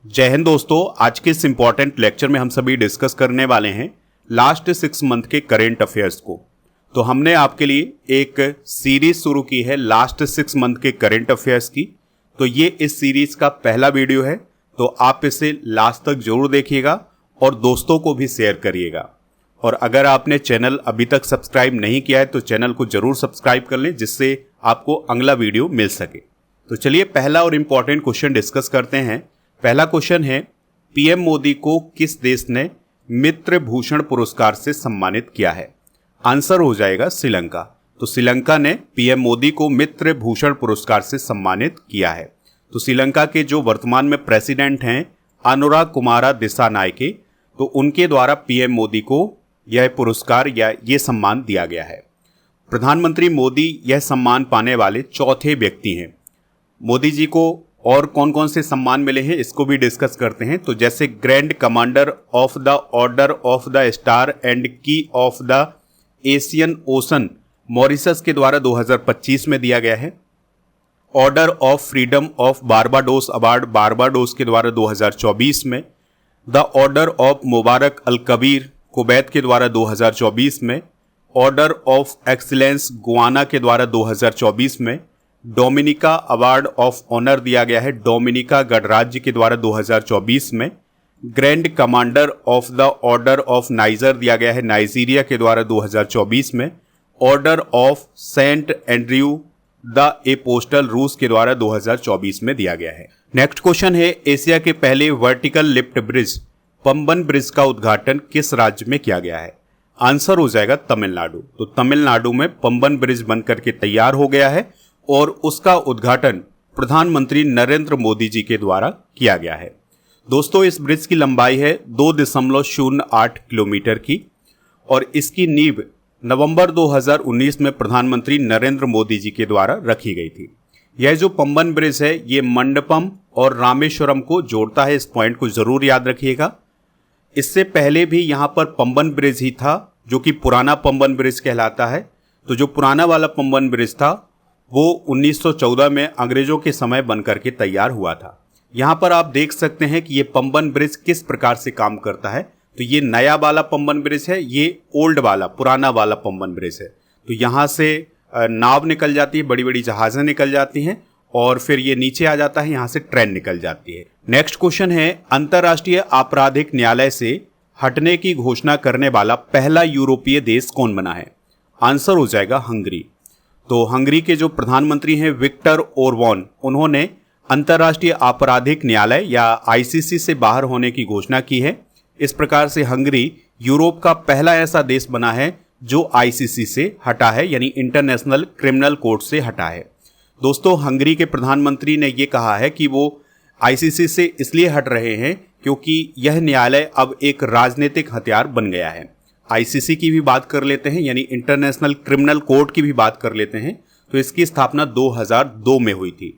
जय हिंद दोस्तों। आज के इस इंपॉर्टेंट लेक्चर में हम सभी डिस्कस करने वाले हैं लास्ट 6 मंथ के करेंट अफेयर्स को। तो हमने आपके लिए एक सीरीज शुरू की है लास्ट 6 मंथ के करेंट अफेयर्स की। तो ये इस सीरीज का पहला वीडियो है, तो आप इसे लास्ट तक जरूर देखिएगा और दोस्तों को भी शेयर करिएगा। और अगर आपने चैनल अभी तक सब्सक्राइब नहीं किया है तो चैनल को जरूर सब्सक्राइब कर लें, जिससे आपको अगला वीडियो मिल सके। तो चलिए पहला और इंपॉर्टेंट क्वेश्चन डिस्कस करते हैं। पहला क्वेश्चन है, पीएम मोदी को किस देश ने मित्र भूषण पुरस्कार से सम्मानित किया है? आंसर हो जाएगा श्रीलंका। तो श्रीलंका ने पीएम मोदी को मित्र भूषण पुरस्कार से सम्मानित किया है। तो श्रीलंका के जो वर्तमान में प्रेसिडेंट हैं अनुराग कुमारा दिसानायके, तो उनके द्वारा पीएम मोदी को यह पुरस्कार या ये सम्मान दिया गया है। प्रधानमंत्री मोदी यह सम्मान पाने वाले चौथे व्यक्ति हैं। मोदी जी को और कौन कौन से सम्मान मिले हैं इसको भी डिस्कस करते हैं। तो जैसे grand commander of the order of the star and key of the Asian ocean Mauritius के द्वारा 2025 में दिया गया है। Order of freedom of Barbados award Barbados के द्वारा 2024 में। The order of Mubarak al Kabir Kuwait के द्वारा 2024 में। ऑर्डर ऑफ एक्सीलेंस गुआना के द्वारा 2024 में। डोमिनिका अवार्ड ऑफ ऑनर दिया गया है डोमिनिका गणराज्य के द्वारा 2024 में। Grand commander of the order of Niger दिया गया है नाइजीरिया के द्वारा 2024 में। Order of Saint Andrew the apostle रूस के द्वारा 2024 में दिया गया है। नेक्स्ट क्वेश्चन है, एशिया के पहले vertical lift bridge Pamban bridge का उद्घाटन किस राज्य में किया गया है? आंसर हो जाएगा तमिलनाडु। तो तमिलनाडु में पंबन ब्रिज बनकर के तैयार हो गया है और उसका उद्घाटन प्रधानमंत्री नरेंद्र मोदी जी के द्वारा किया गया है। दोस्तों, इस ब्रिज की लंबाई है 2.08 किलोमीटर की और इसकी नींव नवंबर 2019 में प्रधानमंत्री नरेंद्र मोदी जी के द्वारा रखी गई थी। यह जो पंबन ब्रिज है ये मंडपम और रामेश्वरम को जोड़ता है। इस पॉइंट को जरूर याद रखिएगा। इससे पहले भी यहां पर पंबन ब्रिज ही था, जो कि पुराना पंबन ब्रिज कहलाता है। तो जो पुराना वाला पंबन ब्रिज था वो 1914 में अंग्रेजों के समय बनकर के तैयार हुआ था। यहाँ पर आप देख सकते हैं कि ये पंबन ब्रिज किस प्रकार से काम करता है। तो ये नया वाला पंबन ब्रिज है, ये ओल्ड वाला पुराना वाला पंबन ब्रिज है। तो यहाँ से नाव निकल जाती है, बड़ी बड़ी जहाजें निकल जाती हैं और फिर ये नीचे आ जाता है, यहाँ से ट्रेन निकल जाती है। नेक्स्ट क्वेश्चन है, अंतर्राष्ट्रीय आपराधिक न्यायालय से हटने की घोषणा करने वाला पहला यूरोपीय देश कौन बना है? आंसर हो जाएगा हंगरी। तो हंगरी के जो प्रधानमंत्री हैं विक्टर ओरबान, उन्होंने अंतर्राष्ट्रीय आपराधिक न्यायालय या आईसीसी से बाहर होने की घोषणा की है। इस प्रकार से हंगरी यूरोप का पहला ऐसा देश बना है जो आईसीसी से हटा है, यानी इंटरनेशनल क्रिमिनल कोर्ट से हटा है। दोस्तों, हंगरी के प्रधानमंत्री ने ये कहा है कि वो आईसीसी से इसलिए हट रहे हैं क्योंकि यह न्यायालय अब एक राजनीतिक हथियार बन गया है। आईसीसी की भी बात कर लेते हैं, यानी इंटरनेशनल क्रिमिनल कोर्ट की भी बात कर लेते हैं। तो इसकी स्थापना 2002 में हुई थी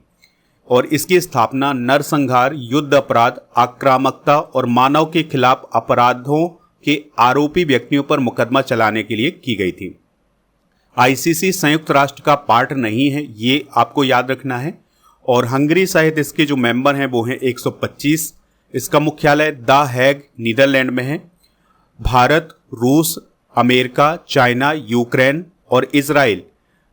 और इसकी स्थापना नरसंहार, युद्ध अपराध, आक्रामकता और मानव के खिलाफ अपराधों के आरोपी व्यक्तियों पर मुकदमा चलाने के लिए की गई थी। आईसीसी संयुक्त राष्ट्र का पार्ट नहीं है, ये आपको याद रखना है। और हंगरी सहित इसके जो मेंबर हैं वो हैं 125। इसका मुख्यालय द हैग नीदरलैंड में है। भारत, रूस, अमेरिका, चाइना, यूक्रेन और इजराइल,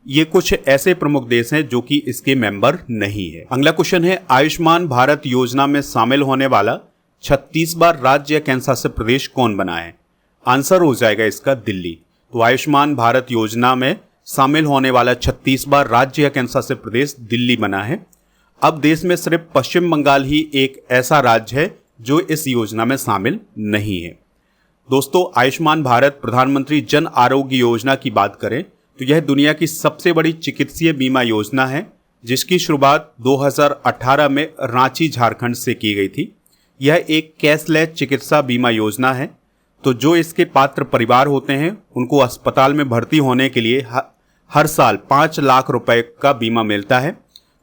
ये कुछ ऐसे प्रमुख देश हैं जो कि इसके मेंबर नहीं है। अगला क्वेश्चन है, आयुष्मान भारत योजना में शामिल होने वाला 36वां राज्य या केंद्रशासित प्रदेश कौन बना है? आंसर हो जाएगा इसका दिल्ली। तो आयुष्मान भारत योजना में शामिल होने वाला 36वां राज्य या केंद्रशासित प्रदेश दिल्ली बना है। अब देश में सिर्फ पश्चिम बंगाल ही एक ऐसा राज्य है जो इस योजना में शामिल नहीं है। दोस्तों, आयुष्मान भारत प्रधानमंत्री जन आरोग्य योजना की बात करें तो यह दुनिया की सबसे बड़ी चिकित्सीय बीमा योजना है, जिसकी शुरुआत 2018 में रांची, झारखंड से की गई थी। यह एक कैशलेस चिकित्सा बीमा योजना है। तो जो इसके पात्र परिवार होते हैं उनको अस्पताल में भर्ती होने के लिए हर साल 5 लाख रुपए का बीमा मिलता है।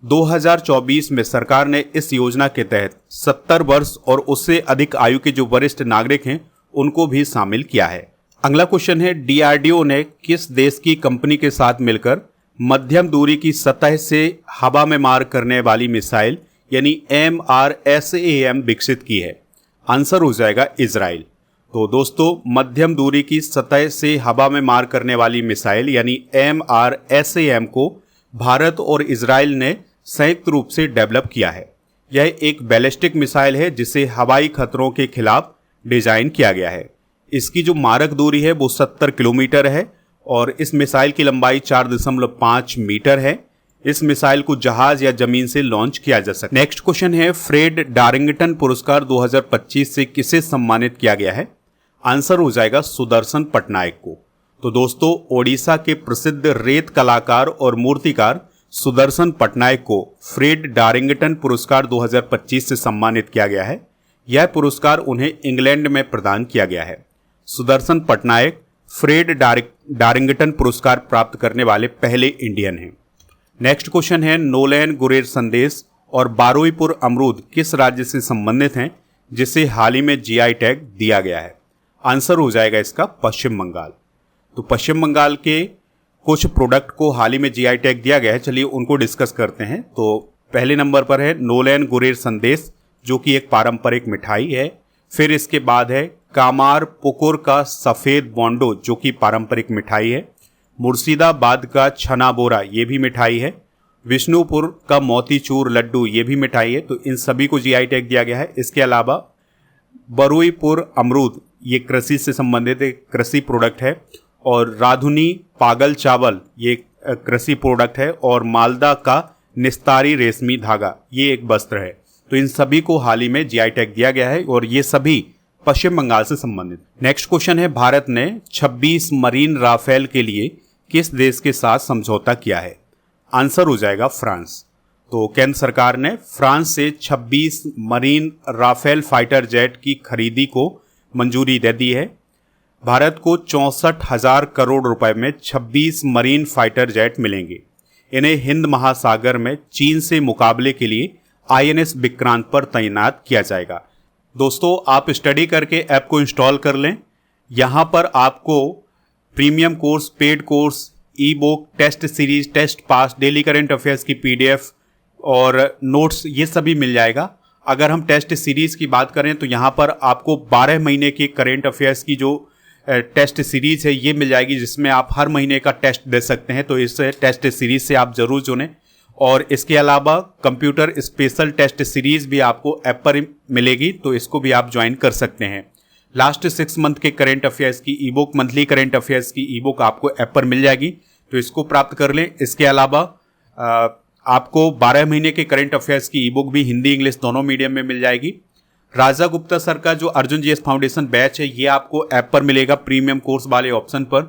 2024 में सरकार ने इस योजना के तहत 70 वर्ष और उससे अधिक आयु के जो वरिष्ठ नागरिक हैं उनको भी शामिल किया है। अगला क्वेश्चन है, डीआरडीओ ने किस देश की कंपनी के साथ मिलकर मध्यम दूरी की सतह से हवा में मार करने वाली मिसाइल यानी MRSAM विकसित की है? आंसर हो जाएगा इजराइल। तो दोस्तों, मध्यम दूरी की सतह से हवा में मार करने वाली मिसाइल यानी MRSAM को भारत और इजराइल ने संयुक्त रूप से डेवलप किया है। यह एक बैलिस्टिक मिसाइल है जिसे हवाई खतरों के खिलाफ डिजाइन किया गया है। इसकी जो मारक दूरी है वो 70 किलोमीटर है और इस मिसाइल की लंबाई 4.5 मीटर है। इस मिसाइल को जहाज या जमीन से लॉन्च किया जा सकता है। नेक्स्ट क्वेश्चन है, फ्रेड डारिंगटन पुरस्कार 2025 से किसे सम्मानित किया गया है? आंसर हो जाएगा सुदर्शन पटनायक को। तो दोस्तों, ओडिशा के प्रसिद्ध रेत कलाकार और मूर्तिकार सुदर्शन पटनायक को फ्रेड डारिंगटन पुरस्कार 2025 से सम्मानित किया गया है। यह पुरस्कार उन्हें इंग्लैंड में प्रदान किया गया है। सुदर्शन पटनायक फ्रेड डारिंगटन पुरस्कार प्राप्त करने वाले पहले इंडियन हैं। नेक्स्ट क्वेश्चन है, नोलैन गुरेर संदेश और बारुईपुर अमरूद किस राज्य से संबंधित हैं जिसे हाल ही में जीआई टैग दिया गया है? आंसर हो जाएगा इसका पश्चिम बंगाल। तो पश्चिम बंगाल के कुछ प्रोडक्ट को हाल ही में जीआई टैग दिया गया है, चलिए उनको डिस्कस करते हैं। तो पहले नंबर पर है नोलैन गुरेर संदेश, जो कि एक पारंपरिक मिठाई है। फिर इसके बाद है कामार पुकुर का सफ़ेद बोंडो, जो कि पारंपरिक मिठाई है। मुर्शिदाबाद का छना बोरा, ये भी मिठाई है। विष्णुपुर का मोतीचूर लड्डू, ये भी मिठाई है। तो इन सभी को जीआई टैग दिया गया है। इसके अलावा बरुईपुर अमरूद, ये कृषि से संबंधित एक कृषि प्रोडक्ट है। और राधुनी पागल चावल, ये कृषि प्रोडक्ट है। और मालदा का निस्तारी रेशमी धागा, ये एक वस्त्र है। तो इन सभी को हाल ही में जीआई टैग दिया गया है और ये सभी पश्चिम बंगाल से संबंधित। नेक्स्ट क्वेश्चन है, भारत ने 26 मरीन राफेल के लिए किस देश के साथ समझौता किया है? आंसर हो जाएगा फ्रांस। तो केंद्र सरकार ने फ्रांस से 26 मरीन राफेल फाइटर जेट की खरीदी को मंजूरी दे दी है। भारत को 64,000 करोड़ रुपए में 26 मरीन फाइटर जेट मिलेंगे। इन्हें हिंद महासागर में चीन से मुकाबले के लिए INS विक्रांत पर तैनात किया जाएगा। दोस्तों, आप स्टडी करके ऐप को इंस्टॉल कर लें। यहाँ पर आपको premium course, paid course, e book, test series, test pass, daily current affairs की PDF और नोट्स, ये सभी मिल जाएगा। अगर हम टेस्ट सीरीज की बात करें तो यहाँ पर आपको 12 महीने के करंट अफेयर्स की जो टेस्ट सीरीज है ये मिल जाएगी, जिसमें आप हर महीने का टेस्ट दे सकते हैं। तो इस टेस्ट सीरीज से आप जरूर जुड़ें। और इसके अलावा कंप्यूटर स्पेशल टेस्ट सीरीज भी आपको ऐप पर मिलेगी, तो इसको भी आप ज्वाइन कर सकते हैं। लास्ट 6 मंथ के करंट अफेयर्स की ई बुक, मंथली करंट अफेयर्स की ई बुक आपको ऐप पर मिल जाएगी, तो इसको प्राप्त कर लें। इसके अलावा आपको 12 महीने के करंट अफेयर्स की ई बुक भी हिंदी इंग्लिश दोनों मीडियम में मिल जाएगी। राजा गुप्ता सर का जो अर्जुन GS फाउंडेशन बैच है ये आपको ऐप पर मिलेगा प्रीमियम कोर्स वाले ऑप्शन पर।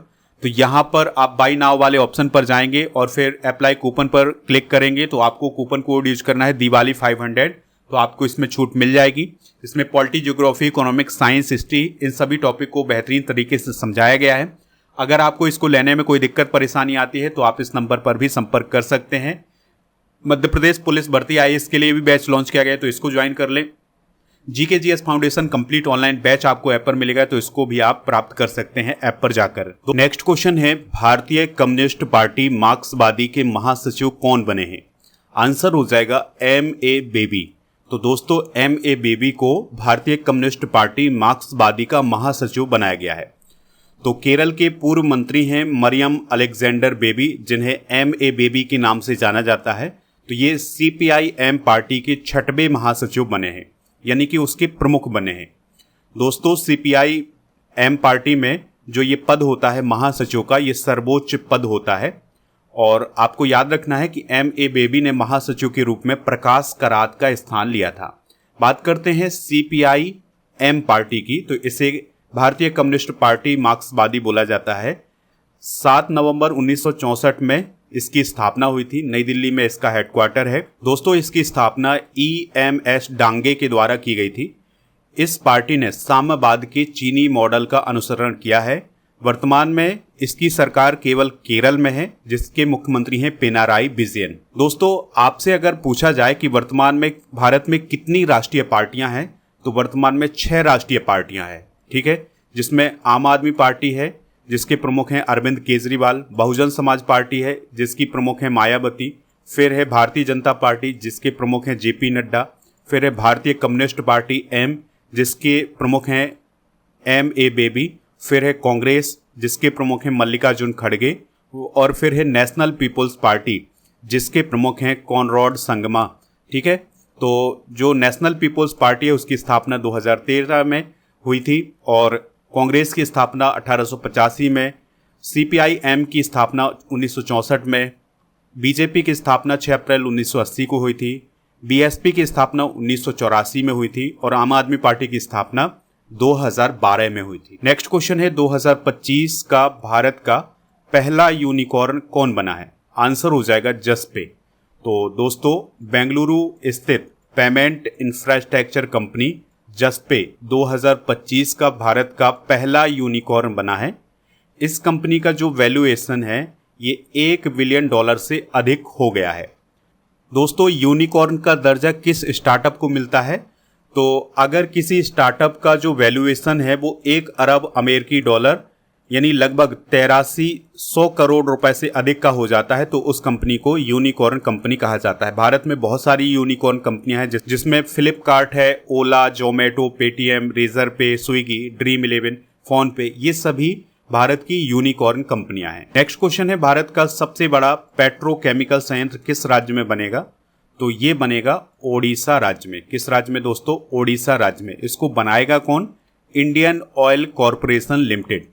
तो यहाँ पर आप बाई नाउ वाले ऑप्शन पर जाएंगे और फिर अप्लाई कूपन पर क्लिक करेंगे तो आपको कूपन कोड यूज करना है दिवाली 500, तो आपको इसमें छूट मिल जाएगी। इसमें polity, geography, economics, science, history, इन सभी टॉपिक को बेहतरीन तरीके से समझाया गया है। अगर आपको इसको लेने में कोई दिक्कत परेशानी आती है तो आप इस नंबर पर भी संपर्क कर सकते हैं। मध्य प्रदेश पुलिस भर्ती IAS के लिए भी बैच लॉन्च किया गया है, तो इसको ज्वाइन कर लें। GK GS foundation complete online batch आपको ऐप पर मिलेगा, तो इसको भी आप प्राप्त कर सकते हैं ऐप पर जाकर। तो नेक्स्ट क्वेश्चन है, भारतीय कम्युनिस्ट पार्टी मार्क्सवादी के महासचिव कौन बने हैं? आंसर हो जाएगा MA बेबी। तो दोस्तों, MA बेबी को भारतीय कम्युनिस्ट पार्टी मार्क्सवादी का महासचिव बनाया गया है। तो केरल के पूर्व मंत्री हैं मरियम अलेक्जेंडर बेबी, जिन्हें MA बेबी के नाम से जाना जाता है। तो ये CPI-M पार्टी के 6वें महासचिव बने हैं, यानी कि उसके प्रमुख बने हैं। दोस्तों, CPI-M पार्टी में जो ये पद होता है महासचिव का, ये सर्वोच्च पद होता है। और आपको याद रखना है कि MA बेबी ने महासचिव के रूप में प्रकाश करात का स्थान लिया था। बात करते हैं CPI-M पार्टी की, तो इसे भारतीय कम्युनिस्ट पार्टी मार्क्सवादी बोला जाता है। 7 नवंबर 1964 में इसकी स्थापना हुई थी। नई दिल्ली में इसका हेडक्वार्टर है। दोस्तों, इसकी स्थापना EMS डांगे के द्वारा की गई थी। इस पार्टी ने साम्यवाद के चीनी मॉडल का अनुसरण किया है। वर्तमान में इसकी सरकार केवल केरल में है, जिसके मुख्यमंत्री हैं पिनाराई विजयन। दोस्तों, आपसे अगर पूछा जाए कि वर्तमान में भारत में कितनी राष्ट्रीय पार्टियां हैं, तो वर्तमान में 6 राष्ट्रीय पार्टियां हैं, ठीक है, जिसमें आम आदमी पार्टी है, जिसके प्रमुख हैं अरविंद केजरीवाल। बहुजन समाज पार्टी है, जिसकी प्रमुख है मायावती। फिर है भारतीय जनता पार्टी जिसके प्रमुख हैं जेपी नड्डा, फिर है भारतीय कम्युनिस्ट पार्टी एम जिसके प्रमुख हैं एम ए बेबी, फिर है कांग्रेस जिसके प्रमुख हैं मल्लिकार्जुन खड़गे, और फिर है नेशनल पीपल्स पार्टी जिसके प्रमुख हैं कॉनराड संगमा। ठीक है, तो जो नेशनल पीपल्स पार्टी है उसकी स्थापना 2013 में हुई थी और कांग्रेस की स्थापना 1885 में, सीपीआई-एम की स्थापना 1964 में, बीजेपी की स्थापना 6 अप्रैल 1980 को हुई थी, बीएसपी की स्थापना 1984 में हुई थी और आम आदमी पार्टी की स्थापना 2012 में हुई थी। नेक्स्ट क्वेश्चन है 2025 का भारत का पहला यूनिकॉर्न कौन बना है? आंसर हो जाएगा जस्पे। तो दोस्तों बेंगलुरु स्थित पेमेंट इंफ्रास्ट्रक्चर कंपनी जस्पे 2025 का भारत का पहला यूनिकॉर्न बना है। इस कंपनी का जो वैल्यूएशन है ये $1 बिलियन से अधिक हो गया है। दोस्तों यूनिकॉर्न का दर्जा किस स्टार्टअप को मिलता है? तो अगर किसी स्टार्टअप का जो वैल्यूएशन है वो 1 अरब अमेरिकी डॉलर यानी लगभग 8300 करोड़ रुपए से अधिक का हो जाता है तो उस कंपनी को यूनिकॉर्न कंपनी कहा जाता है। भारत में बहुत सारी यूनिकॉर्न कंपनियां हैं जिसमें फ्लिपकार्ट है, ओला, जोमेटो, पेटीएम, रेजर पे, स्विगी, ड्रीम 11, फोन पे, ये सभी भारत की यूनिकॉर्न कंपनियां हैं। नेक्स्ट क्वेश्चन है भारत का सबसे बड़ा पेट्रोकेमिकल संयंत्र किस राज्य में बनेगा? तो ये बनेगा ओडिशा राज्य में। किस राज्य में दोस्तों? ओडिशा राज्य में। इसको बनाएगा कौन? Indian oil corporation limited.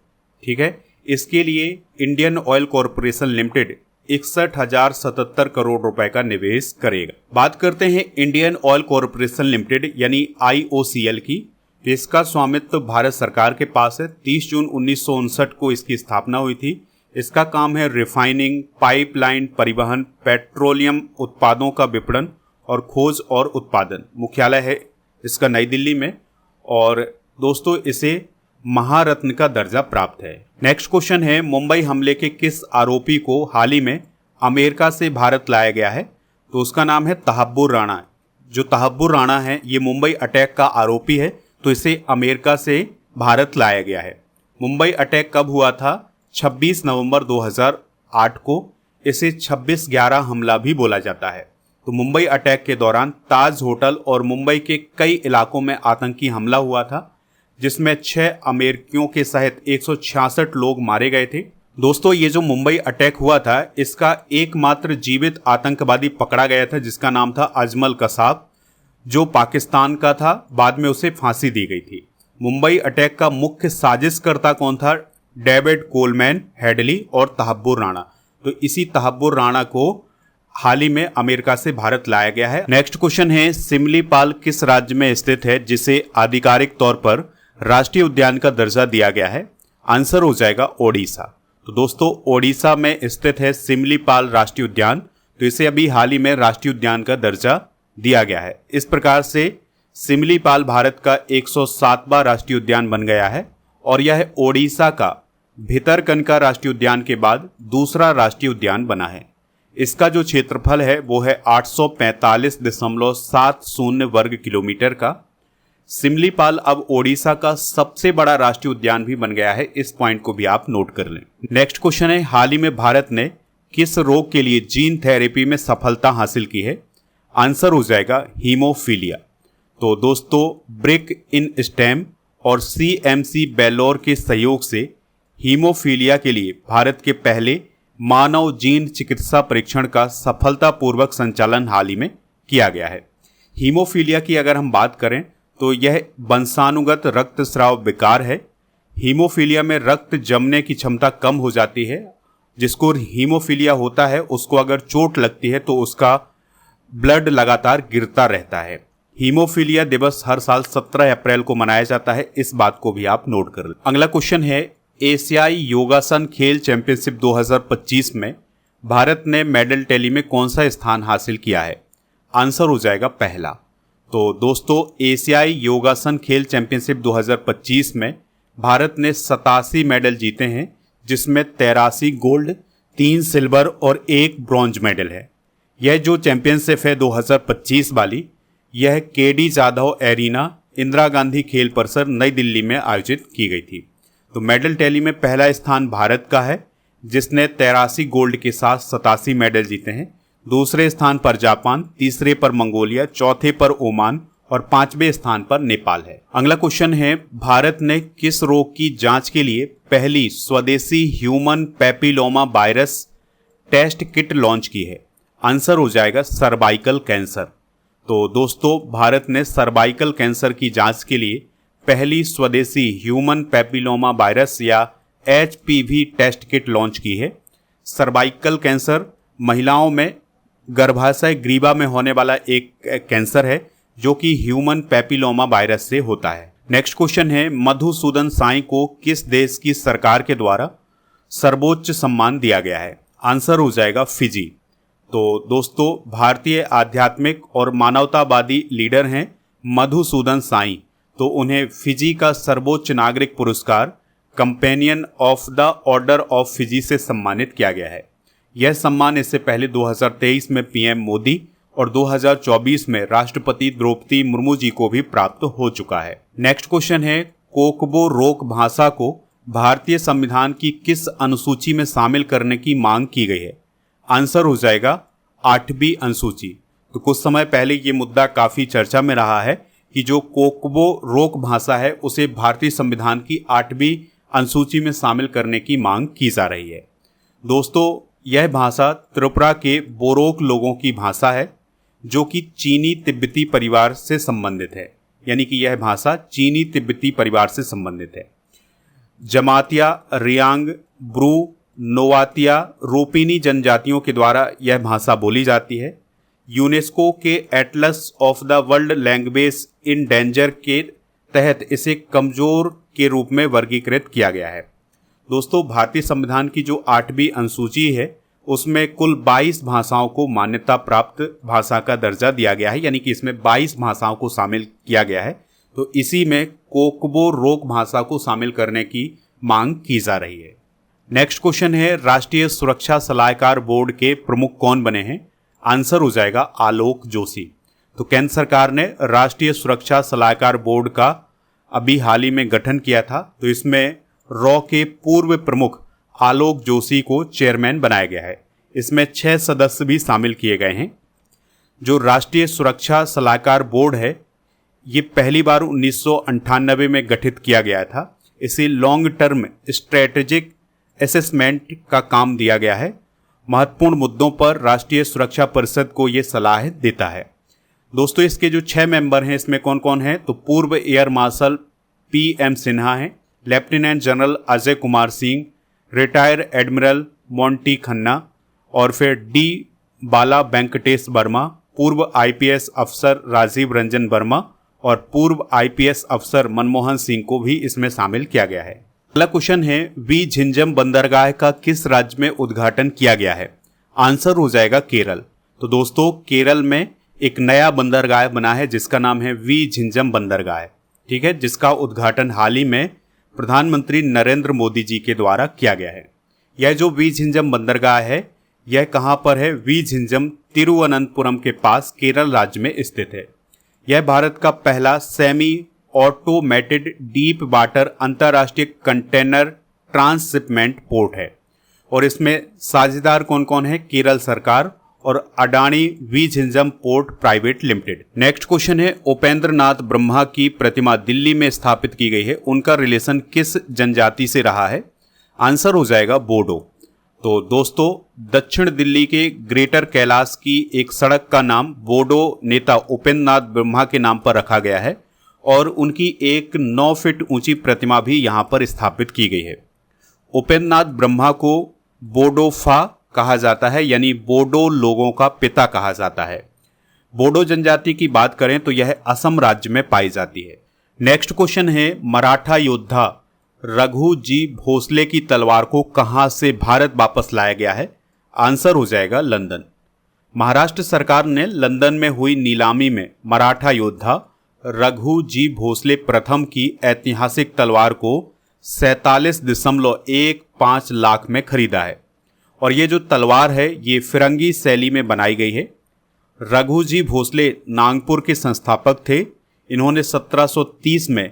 ठीक है, इसके लिए Indian oil corporation limited 61,077 crore रुपए का निवेश करेगा। बात करते हैं इंडियन ऑयल कॉरपोरेशन लिमिटेड यानी IOCL की। इसका स्वामित्व भारत सरकार के पास है। 30 जून 1959 को इसकी स्थापना हुई थी। इसका काम है रिफाइनिंग, पाइपलाइन, परिवहन, पेट्रोलियम उत्पादों का विपणन और खोज और उत्पादन। मुख्यालय है इसका नई दिल्ली में और दोस्तों इसे महारत्न का दर्जा प्राप्त है। नेक्स्ट क्वेश्चन है मुंबई हमले के किस आरोपी को हाल ही में अमेरिका से भारत लाया गया है? तो उसका नाम है तहब्बुर राणा। जो तहब्बुर राणा है ये मुंबई अटैक का आरोपी है तो इसे अमेरिका से भारत लाया गया है। मुंबई अटैक कब हुआ था? 26 नवंबर 2008 को। इसे 26/11 हमला भी बोला जाता है। तो मुंबई अटैक के दौरान ताज होटल और मुंबई के कई इलाकों में आतंकी हमला हुआ था जिसमें 6 अमेरिकियों के सहित 166 लोग मारे गए थे। दोस्तों ये जो मुंबई अटैक हुआ था इसका एकमात्र जीवित आतंकवादी पकड़ा गया था जिसका नाम था अजमल कसाब, जो पाकिस्तान का था। बाद में उसे फांसी दी गई थी। मुंबई अटैक का मुख्य साजिशकर्ता कौन था? डेविड कोलमैन, हेडली और तहब्बुर राणा। तो इसी तहब्बुर राणा को हाल ही में अमेरिका से भारत लाया गया है। नेक्स्ट क्वेश्चन है सिमलीपाल किस राज्य में स्थित है जिसे आधिकारिक तौर पर राष्ट्रीय उद्यान का दर्जा दिया गया है? आंसर हो जाएगा ओडिशा। तो दोस्तों ओडिशा में स्थित है सिमलीपाल राष्ट्रीय उद्यान। तो इसे अभी हाल ही में राष्ट्रीय उद्यान का दर्जा दिया गया है। इस प्रकार से सिमलीपाल भारत का 107वां राष्ट्रीय उद्यान बन गया है और यह ओडिशा का भितरकनिका राष्ट्रीय उद्यान के बाद दूसरा राष्ट्रीय उद्यान बना है। इसका जो क्षेत्रफल है वो है 845.70 वर्ग किलोमीटर का। सिमलीपाल अब ओडिशा का सबसे बड़ा राष्ट्रीय उद्यान भी बन गया है। इस पॉइंट को भी आप नोट कर लें। नेक्स्ट क्वेश्चन है हाल ही में भारत ने किस रोग के लिए जीन थेरेपी में सफलता हासिल की है? आंसर हो जाएगा हीमोफीलिया। तो दोस्तों ब्रिक इन स्टेम और CMC बेलोर के सहयोग से हीमोफीलिया के लिए भारत के पहले मानव जीन चिकित्सा परीक्षण का सफलतापूर्वक संचालन हाल ही में किया गया है। हीमोफीलिया की अगर हम बात करें तो यह वंशानुगत रक्तस्राव विकार है। हीमोफीलिया में रक्त जमने की क्षमता कम हो जाती है। जिसको हीमोफीलिया होता है उसको अगर चोट लगती है तो उसका ब्लड लगातार गिरता रहता है। हीमोफीलिया दिवस हर साल 17 अप्रैल को मनाया जाता है। इस बात को भी आप नोट कर लें। अगला क्वेश्चन है एशियाई योगासन खेल चैंपियनशिप 2025 में भारत ने मेडल टैली में कौन सा स्थान हासिल किया है? आंसर हो जाएगा पहला। तो दोस्तों एशियाई योगासन खेल चैंपियनशिप 2025 में भारत ने 87 मेडल जीते हैं जिसमें 83 गोल्ड, 3 सिल्वर और 1 ब्रॉन्ज मेडल है। यह जो चैंपियनशिप है 2025 वाली, यह KD जाधव एरिना इंदिरा गांधी खेल परिसर नई दिल्ली में आयोजित की गई थी। तो मेडल टैली में पहला स्थान भारत का है जिसने 83 गोल्ड के साथ 87 मेडल जीते हैं। दूसरे स्थान पर जापान, तीसरे पर मंगोलिया, चौथे पर ओमान और पांचवें स्थान पर नेपाल है। अगला क्वेश्चन है, भारत ने किस रोग की जांच के लिए पहली स्वदेशी human papilloma virus test kit launch की है? आंसर हो जाएगा सर्वाइकल कैंसर। तो दोस्तों, भारत ने सर्वाइकल कैंसर की जांच के लिए पहली स्वदेशी ह्यूमन पैपिलोमा वायरस या HPV टेस्ट किट लॉन्च की है। सर्वाइकल कैंसर महिलाओं में गर्भाशय ग्रीवा में होने वाला एक कैंसर है जो कि ह्यूमन पैपिलोमा वायरस से होता है। नेक्स्ट क्वेश्चन है, मधुसूदन साई को किस देश की सरकार के द्वारा सर्वोच्च सम्मान दिया गया है? आंसर हो जाएगा फिजी। तो दोस्तों, भारतीय आध्यात्मिक और मानवतावादी लीडर हैं मधुसूदन साई, तो उन्हें फिजी का सर्वोच्च नागरिक पुरस्कार companion of the order of Fiji से सम्मानित किया गया है। यह सम्मान इससे पहले 2023 में PM मोदी और 2024 में राष्ट्रपति द्रौपदी मुर्मू जी को भी प्राप्त हो चुका है। नेक्स्ट क्वेश्चन है, कोकबो रोक भाषा को भारतीय संविधान की किस अनुसूची में शामिल करने की मांग की गई है? आंसर हो जाएगा 8वीं अनुसूची। तो कुछ समय पहले ये मुद्दा काफी चर्चा में रहा है कि जो कोकबो रोक भाषा है उसे भारतीय संविधान की 8वीं अनुसूची में शामिल करने की मांग की जा रही है। दोस्तों, यह भाषा त्रिपुरा के बोरोक लोगों की भाषा है जो कि चीनी तिब्बती परिवार से संबंधित है, यानी कि यह भाषा चीनी तिब्बती परिवार से संबंधित है। जमातिया, रियांग, ब्रू, नोवातिया, रोपिनी जनजातियों के द्वारा यह भाषा बोली जाती है। यूनेस्को के Atlas of the world language in danger के तहत इसे कमजोर के रूप में वर्गीकृत किया गया है। दोस्तों, भारतीय संविधान की जो 8वीं अनुसूची है उसमें कुल 22 भाषाओं को मान्यता प्राप्त भाषा का दर्जा दिया गया है, यानी कि इसमें 22 भाषाओं को शामिल किया गया है। तो इसी में कोकबो रोक भाषा को शामिल करने की मांग की जा रही है। नेक्स्ट क्वेश्चन है, राष्ट्रीय सुरक्षा सलाहकार बोर्ड के प्रमुख कौन बने हैं? आंसर हो जाएगा आलोक जोशी। तो केंद्र सरकार ने राष्ट्रीय सुरक्षा सलाहकार बोर्ड का अभी हाल ही में गठन किया था, तो इसमें रॉ के पूर्व प्रमुख आलोक जोशी को चेयरमैन बनाया गया है। इसमें 6 सदस्य भी शामिल किए गए हैं। जो राष्ट्रीय सुरक्षा सलाहकार बोर्ड है ये पहली बार 1998 में गठित किया गया था। इसे लॉन्ग टर्म स्ट्रेटेजिक असेसमेंट का काम दिया गया है। महत्वपूर्ण मुद्दों पर राष्ट्रीय सुरक्षा परिषद को ये सलाह देता है। दोस्तों, इसके जो 6 मेंबर हैं इसमें कौन कौन है? तो पूर्व एयर मार्शल PM सिन्हा हैं, lieutenant general Ajay Kumar Singh, retire admiral Monty Khanna और फिर D बाला वेंकटेश वर्मा, पूर्व IPS अफसर राजीव रंजन वर्मा और पूर्व IPS अफसर मनमोहन सिंह को भी इसमें शामिल किया गया है। अगला क्वेश्चन है, वी झिंझम बंदरगाह का किस राज्य में उद्घाटन किया गया है? आंसर हो जाएगा केरल। तो दोस्तों, केरल में एक नया बंदरगाह बना है जिसका नाम है वी झिंझम बंदरगाह, ठीक है, जिसका उद्घाटन हाल ही में प्रधानमंत्री नरेंद्र मोदी जी के द्वारा किया गया है। यह जो वी झिंझम बंदरगाह है यह कहाँ पर है? वी झिंझम तिरुवनंतपुरम के पास केरल राज्य में स्थित है। यह भारत का पहला सेमी ऑटोमेटेड डीप वाटर अंतर्राष्ट्रीय कंटेनर ट्रांसशिपमेंट पोर्ट है और इसमें साझेदार कौन कौन है? केरल सरकार और Adani Vizhinjam port private limited. Next question है, उपेंद्र नाथ ब्रह्मा की प्रतिमा दिल्ली में स्थापित की गई है, उनका रिलेशन किस जनजाति से रहा है? आंसर हो जाएगा बोडो। तो दोस्तों, दक्षिण दिल्ली के ग्रेटर कैलाश की एक सड़क का नाम बोडो नेता उपेंद्र नाथ ब्रह्मा के नाम पर रखा गया है और उनकी एक 9 फीट ऊंची प्रतिमा भी यहां पर स्थापित की गई है। उपेंद्र नाथ ब्रह्मा को बोडोफा कहा जाता है, यानी बोडो लोगों का पिता कहा जाता है। बोडो जनजाति की बात करें तो यह असम राज्य में पाई जाती है। नेक्स्ट क्वेश्चन है, मराठा योद्धा रघु जी भोसले की तलवार को कहां से भारत वापस लाया गया है? आंसर हो जाएगा लंदन। महाराष्ट्र सरकार ने लंदन में हुई नीलामी में मराठा योद्धा रघु जी भोसले प्रथम की ऐतिहासिक तलवार को 47.15 लाख में खरीदा है और ये जो तलवार है ये फिरंगी शैली में बनाई गई है। रघु जी भोसले नागपुर के संस्थापक थे। इन्होंने 1730 में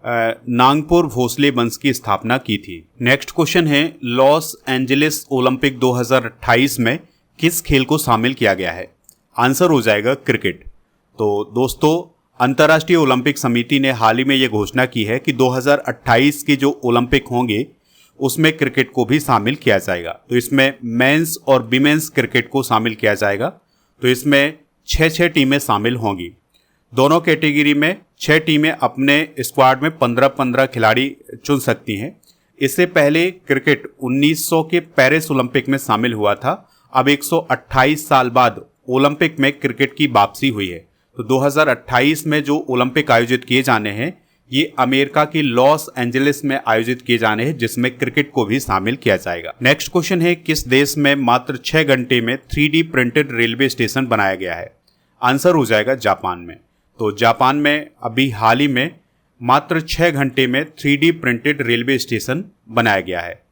नागपुर भोसले वंश की स्थापना की थी। नेक्स्ट क्वेश्चन है, लॉस एंजलिस ओलंपिक 2028 में किस खेल को शामिल किया गया है? आंसर हो जाएगा क्रिकेट। तो दोस्तों, अंतर्राष्ट्रीय ओलंपिक समिति ने हाल ही में ये घोषणा की है कि 2028 के जो ओलंपिक होंगे उसमें क्रिकेट को भी शामिल किया जाएगा। तो इसमें मेंस और विमेंस क्रिकेट को शामिल किया जाएगा। तो इसमें 6 टीमें शामिल होंगी। दोनों कैटेगरी में 6 टीमें अपने स्क्वाड में 15-15 खिलाड़ी चुन सकती हैं। इससे पहले क्रिकेट 1900 के पेरिस ओलंपिक में शामिल हुआ था। अब 128 साल बाद ओलंपिक में क्रिकेट की वापसी हुई है। तो 2028 में जो ओलंपिक आयोजित किए जाने हैं ये अमेरिका के लॉस एंजलिस में आयोजित किए जाने हैं, जिसमें क्रिकेट को भी शामिल किया जाएगा। नेक्स्ट क्वेश्चन है, किस देश में मात्र 6 घंटे में 3D प्रिंटेड रेलवे स्टेशन बनाया गया है? आंसर हो जाएगा जापान में। तो जापान में अभी हाल ही में मात्र 6 घंटे में 3D प्रिंटेड रेलवे स्टेशन बनाया गया है।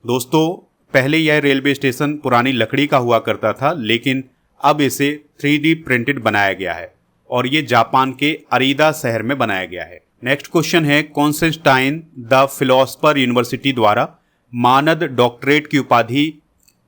दोस्तों, पहले यह रेलवे स्टेशन पुरानी लकड़ी का हुआ करता था, लेकिन अब इसे 3D प्रिंटेड बनाया गया है और ये जापान के अरीदा शहर में बनाया गया है। नेक्स्ट क्वेश्चन है, कॉन्स्टेंटाइन द फिलोसफर यूनिवर्सिटी द्वारा मानद डॉक्टरेट की उपाधि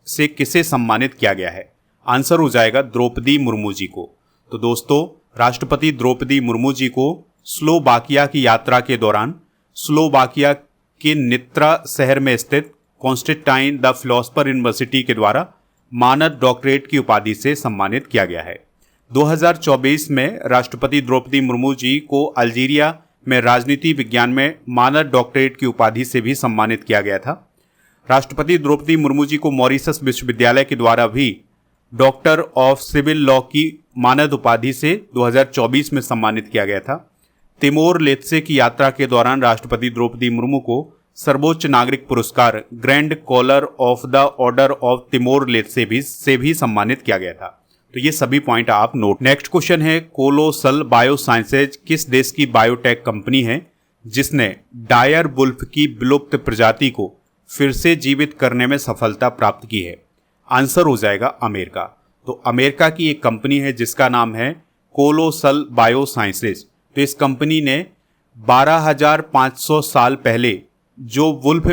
से किसे सम्मानित किया गया है? आंसर हो जाएगा द्रौपदी मुर्मू जी को। तो दोस्तों, राष्ट्रपति द्रौपदी मुर्मू जी को स्लोवाकिया की यात्रा के दौरान स्लोवाकिया के नित्रा शहर में स्थित कॉन्स्टेंटाइन द फिलोसफर यूनिवर्सिटी के द्वारा मानद डॉक्टरेट की उपाधि से सम्मानित किया गया है। 2024 में राष्ट्रपति द्रौपदी मुर्मू जी को अल्जीरिया में राजनीति विज्ञान में मानद डॉक्टरेट की उपाधि से भी सम्मानित किया गया था। राष्ट्रपति द्रौपदी मुर्मू जी को मॉरिशस विश्वविद्यालय के द्वारा भी डॉक्टर ऑफ सिविल लॉ की मानद उपाधि से 2024 में सम्मानित किया गया था। तिमोर लेत्से की यात्रा के दौरान राष्ट्रपति द्रौपदी मुर्मू को सर्वोच्च नागरिक पुरस्कार grand collar of the order of Timor लेत्से से भी सम्मानित किया गया था। तो ये सभी पॉइंट आप नोट। नेक्स्ट क्वेश्चन है, कोलोसल बायोसाइंसेज किस देश की बायोटेक कंपनी है जिसने डायर वुल्फ की विलुप्त प्रजाति को फिर से जीवित करने में सफलता प्राप्त की है? आंसर हो जाएगा अमेरिका। तो अमेरिका की एक कंपनी है जिसका नाम है कोलोसल बायोसाइंसेज। तो इस कंपनी ने 12,500 साल पहले जो वुल्फ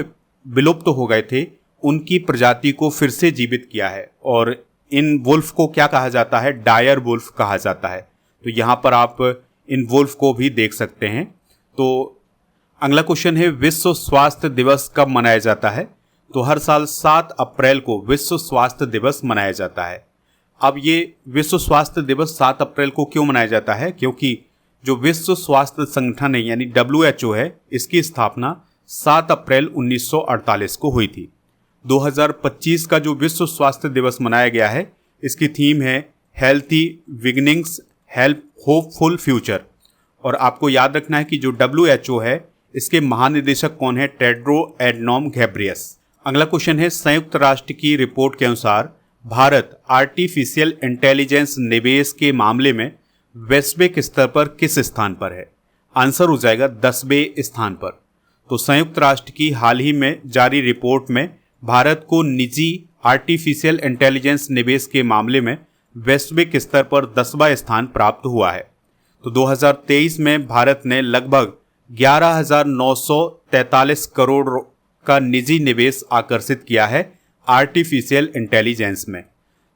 विलुप्त हो गए थे उनकी प्रजाति को फिर से जीवित किया है और इन वुल्फ को क्या कहा जाता है? डायर वुल्फ कहा जाता है। तो यहाँ पर आप इन वुल्फ को भी देख सकते हैं। तो अगला क्वेश्चन है, विश्व स्वास्थ्य दिवस कब मनाया जाता है? तो हर साल 7 अप्रैल को विश्व स्वास्थ्य दिवस मनाया जाता है। अब ये विश्व स्वास्थ्य दिवस 7 अप्रैल को क्यों मनाया जाता है? क्योंकि जो विश्व स्वास्थ्य संगठन है यानी WHO है, इसकी स्थापना 7 अप्रैल 1948 को हुई थी। 2025 का जो विश्व स्वास्थ्य दिवस मनाया गया है, इसकी थीम है healthy beginnings help hopeful future. और आपको याद रखना है कि जो WHO है इसके महानिदेशक कौन है? टेड्रो एडनॉम घेब्रेयस। अगला क्वेश्चन है, संयुक्त राष्ट्र की रिपोर्ट के अनुसार भारत आर्टिफिशियल इंटेलिजेंस निवेश के मामले में वैश्विक स्तर पर किस स्थान पर है? आंसर हो जाएगा 10वें स्थान पर। तो संयुक्त राष्ट्र की हाल ही में जारी रिपोर्ट में भारत को निजी आर्टिफिशियल इंटेलिजेंस निवेश के मामले में वैश्विक स्तर पर 10वां स्थान प्राप्त हुआ है। तो 2023 में भारत ने लगभग 11,943 करोड़ का निजी निवेश आकर्षित किया है आर्टिफिशियल इंटेलिजेंस में।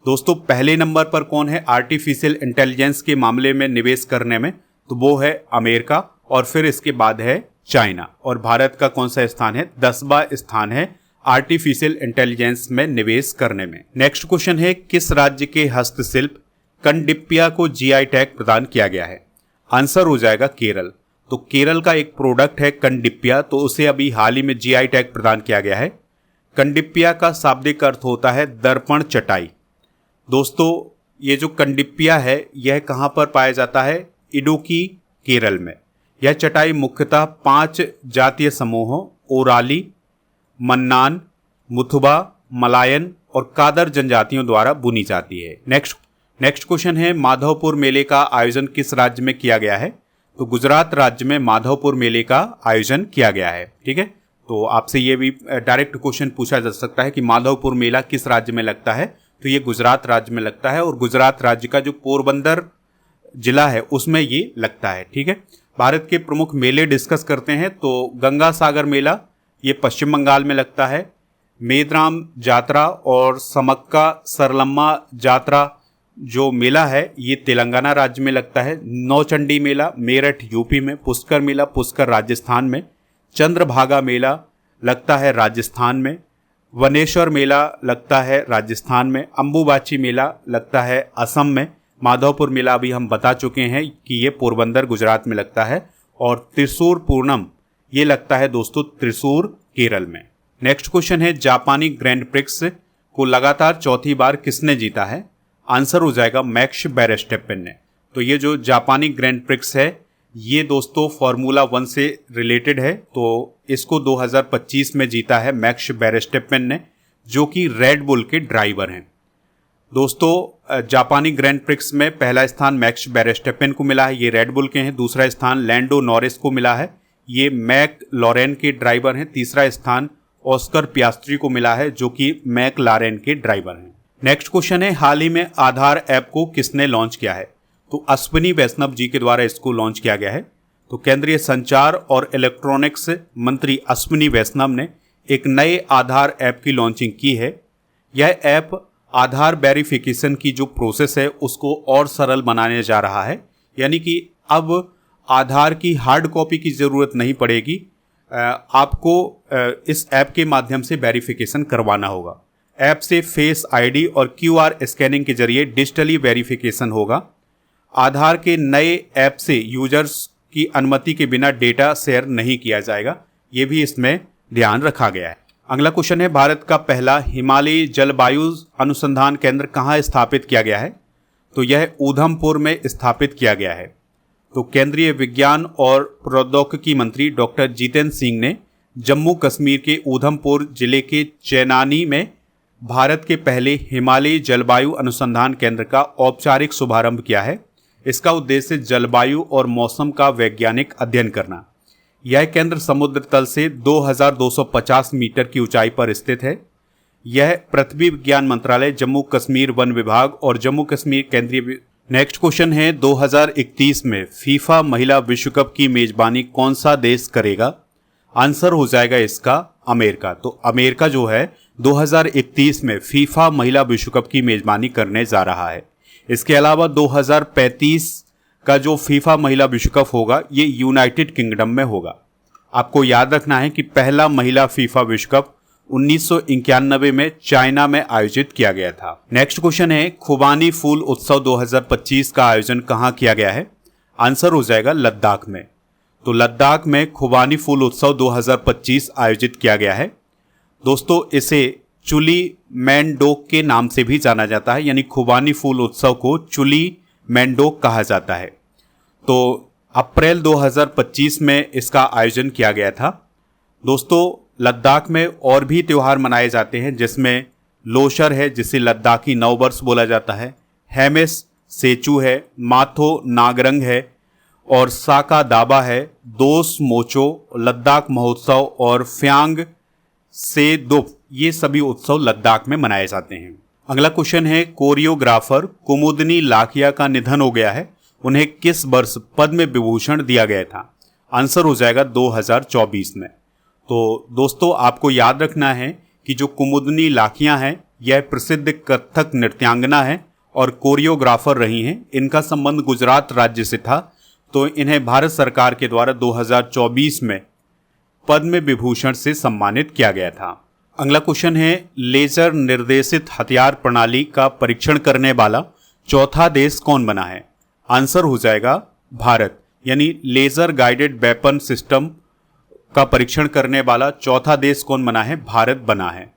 दोस्तों, पहले नंबर पर कौन है आर्टिफिशियल इंटेलिजेंस के मामले में निवेश करने में? तो वो है अमेरिका और फिर इसके बाद है चाइना। और भारत का कौन सा स्थान है? 10वां स्थान है आर्टिफिशियल इंटेलिजेंस में निवेश करने में। नेक्स्ट क्वेश्चन है, किस राज्य के हस्तशिल्प कंडिप्पिया को GI टैग प्रदान किया गया है? आंसर हो जाएगा केरल। तो केरल का एक प्रोडक्ट है कंडिप्पिया, तो उसे अभी हाल ही में GI टैग प्रदान किया गया है। कंडिप्पिया का शाब्दिक अर्थ होता है दर्पण चटाई। दोस्तों, ये जो कंडिप्पिया है यह कहाँ पर पाया जाता है? इडुक्की, केरल में। यह चटाई मुख्यतः 5 जातीय समूहों ओराली, मन्नान, मुथुबा, मलायन और कादर जनजातियों द्वारा बुनी जाती है। नेक्स्ट क्वेश्चन है, माधवपुर मेले का आयोजन किस राज्य में किया गया है? तो गुजरात राज्य में माधवपुर मेले का आयोजन किया गया है। ठीक है, तो आपसे ये भी डायरेक्ट क्वेश्चन पूछा जा सकता है कि माधवपुर मेला किस राज्य में लगता है? तो ये गुजरात राज्य में लगता है और गुजरात राज्य का जो पोरबंदर जिला है उसमें ये लगता है। ठीक है, भारत के प्रमुख मेले डिस्कस करते हैं तो गंगा सागर मेला ये पश्चिम बंगाल में लगता है, मेदराम जात्रा और समक्का सरलम्मा जात्रा जो मेला है ये तेलंगाना राज्य में लगता है। नौचंडी मेला मेरठ यूपी में, पुष्कर मेला पुष्कर राजस्थान में, चंद्रभागा मेला लगता है राजस्थान में, वनेश्वर मेला लगता है राजस्थान में, अंबुबाची मेला लगता है असम में, माधवपुर मेला अभी हम बता चुके हैं कि ये पोरबंदर गुजरात में लगता है, और त्रिशूर पूर्णम ये लगता है दोस्तों त्रिशूर केरल में। नेक्स्ट क्वेश्चन है, जापानी ग्रैंड प्रिक्स को लगातार चौथी बार किसने जीता है? आंसर हो जाएगा मैक्स वेरस्टेपेन ने। तो ये जो जापानी ग्रैंड प्रिक्स है ये दोस्तों फार्मूला 1 से रिलेटेड है, तो इसको 2025 में जीता है मैक्स वेरस्टेपेन ने, जो कि रेड बुल के ड्राइवर हैं। दोस्तों जापानी ग्रैंड प्रिक्स में पहला स्थान मैक्स वेरस्टेपेन को मिला है, ये रेड बुल के हैं। दूसरा स्थान लैंडो नॉरिस को मिला है, ये मैक लॉरेन के ड्राइवर हैं। तीसरा स्थान ऑस्कर पियास्ट्री को मिला है, जो कि मैक लारेन के ड्राइवर हैं। नेक्स्ट क्वेश्चन है, हाल ही में आधार ऐप को किसने लॉन्च किया है? तो अश्विनी वैष्णव जी के द्वारा इसको लॉन्च किया गया है। तो केंद्रीय संचार और इलेक्ट्रॉनिक्स मंत्री अश्विनी वैष्णव ने एक नए आधार ऐप की लॉन्चिंग की है। यह ऐप आधार वेरिफिकेशन की जो प्रोसेस है उसको और सरल बनाने जा रहा है, यानी कि अब आधार की हार्ड कॉपी की ज़रूरत नहीं पड़ेगी, आपको इस ऐप के माध्यम से वेरिफिकेशन करवाना होगा। ऐप से फेस आईडी और क्यूआर स्कैनिंग के जरिए डिजिटली वेरिफिकेशन होगा। आधार के नए ऐप से यूजर्स की अनुमति के बिना डेटा शेयर नहीं किया जाएगा, ये भी इसमें ध्यान रखा गया है। अगला क्वेश्चन है, भारत का पहला हिमालयी जलवायु अनुसंधान केंद्र कहाँ स्थापित किया गया है? तो यह ऊधमपुर में स्थापित किया गया है। तो केंद्रीय विज्ञान और प्रौद्योगिकी मंत्री डॉक्टर जितेंद्र सिंह ने जम्मू कश्मीर के ऊधमपुर जिले के चैनानी में भारत के पहले हिमालयी जलवायु अनुसंधान केंद्र का औपचारिक शुभारंभ किया है। इसका उद्देश्य जलवायु और मौसम का वैज्ञानिक अध्ययन करना। यह केंद्र समुद्र तल से 2250 मीटर की ऊंचाई पर स्थित है। यह पृथ्वी विज्ञान मंत्रालय, जम्मू कश्मीर वन विभाग और जम्मू कश्मीर केंद्रीय। नेक्स्ट क्वेश्चन है, 2031 में फीफा महिला विश्व कप की मेजबानी कौन सा देश करेगा? आंसर हो जाएगा इसका अमेरिका। तो अमेरिका जो है 2031 में फीफा महिला विश्व कप की मेजबानी करने जा रहा है। इसके अलावा 2035 का जो फीफा महिला विश्व कप होगा ये यूनाइटेड किंगडम में होगा। आपको याद रखना है कि पहला महिला फीफा विश्व कप 1991 में चाइना में आयोजित किया गया था। नेक्स्ट क्वेश्चन है, खुबानी फूल उत्सव 2025 का आयोजन कहाँ किया गया है? आंसर हो जाएगा लद्दाख में। तो लद्दाख में खुबानी फूल उत्सव 2025 आयोजित किया गया है। दोस्तों इसे चुली मैंडोक के नाम से भी जाना जाता है, यानी खुबानी फूल उत्सव को चुली मैंडोक कहा जाता है। तो अप्रैल 2025 में इसका आयोजन किया गया था। दोस्तों लद्दाख में और भी त्यौहार मनाए जाते हैं, जिसमें लोशर है जिसे लद्दाखी नव वर्ष बोला जाता है, हेमिस सेचू है, माथो नागरंग है और साका दाबा है, दोस मोचो, लद्दाख महोत्सव और फ्यांग से दुप, ये सभी उत्सव लद्दाख में मनाए जाते हैं। अगला क्वेश्चन है, कोरियोग्राफर कुमुदनी लाखिया का निधन हो गया है, उन्हें किस वर्ष पद्म विभूषण दिया गया था? आंसर हो जाएगा 2024 में। तो दोस्तों आपको याद रखना है कि जो कुमुदनी लाखिया हैं यह प्रसिद्ध कथक नृत्यांगना है और कोरियोग्राफर रही हैं। इनका संबंध गुजरात राज्य से था, तो इन्हें भारत सरकार के द्वारा 2024 में पद्म विभूषण से सम्मानित किया गया था। अगला क्वेश्चन है, लेजर निर्देशित हथियार प्रणाली का परीक्षण करने वाला चौथा देश कौन बना है? आंसर हो जाएगा भारत, यानी लेजर गाइडेड वेपन सिस्टम का परीक्षण करने वाला चौथा देश कौन बना है? भारत बना है।